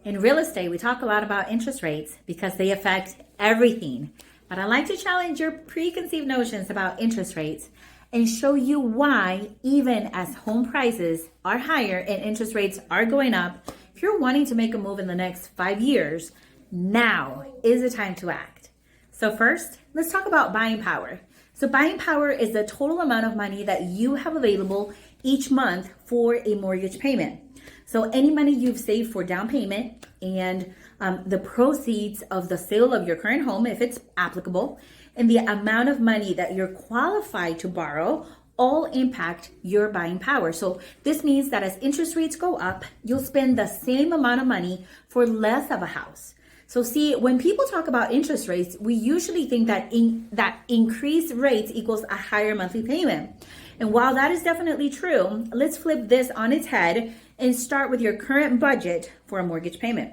In real estate, we talk a lot about interest rates because they affect everything. But I like to challenge your preconceived notions about interest rates and show you why, even as home prices are higher and interest rates are going up, if you're wanting to make a move in the next 5 years, now is the time to act. So first, let's talk about buying power. So buying power is the total amount of money that you have available each month for a mortgage payment. So any money you've saved for down payment and the proceeds of the sale of your current home, if it's applicable, and the amount of money that you're qualified to borrow all impact your buying power. So this means that as interest rates go up, you'll spend the same amount of money for less of a house. So see, when people talk about interest rates, we usually think that increased rates equals a higher monthly payment. And while that is definitely true, let's flip this on its head and start with your current budget for a mortgage payment.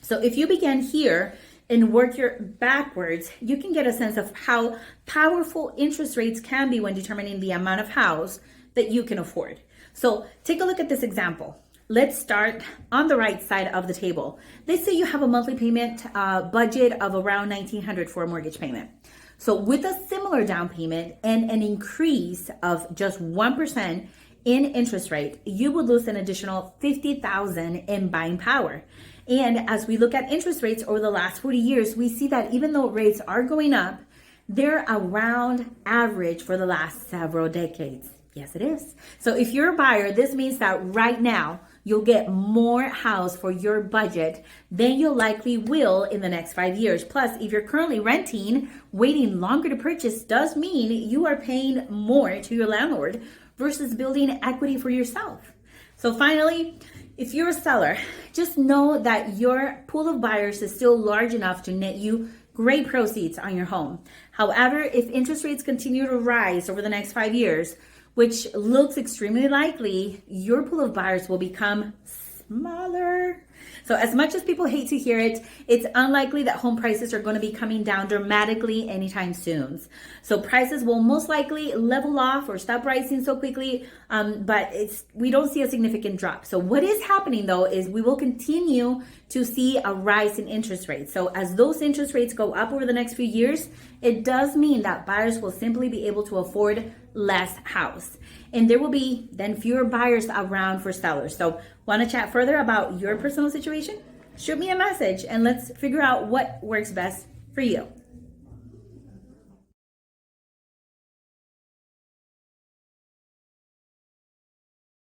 So if you begin here and work your backwards, you can get a sense of how powerful interest rates can be when determining the amount of house that you can afford. So take a look at this example. Let's start on the right side of the table. Let's say you have a monthly payment budget of around $1,900 for a mortgage payment. So with a similar down payment and an increase of just 1% in interest rate, you would lose an additional $50,000 in buying power. And as we look at interest rates over the last 40 years, we see that even though rates are going up, they're around average for the last several decades. Yes, it is. So if you're a buyer, this means that right now you'll get more house for your budget than you likely will in the next 5 years. Plus, if you're currently renting, waiting longer to purchase does mean you are paying more to your landlord versus building equity for yourself. So finally, if you're a seller, just know that your pool of buyers is still large enough to net you great proceeds on your home. However, if interest rates continue to rise over the next 5 years, which looks extremely likely, your pool of buyers will become smaller. So as much as people hate to hear it, it's unlikely that home prices are going to be coming down dramatically anytime soon. So prices will most likely level off or stop rising so quickly, but we don't see a significant drop. So what is happening though is we will continue to see a rise in interest rates. So as those interest rates go up over the next few years, it does mean that buyers will simply be able to afford less house. And there will be then fewer buyers around for sellers. So want to chat further about your personal situation? Shoot me a message and let's figure out what works best for you.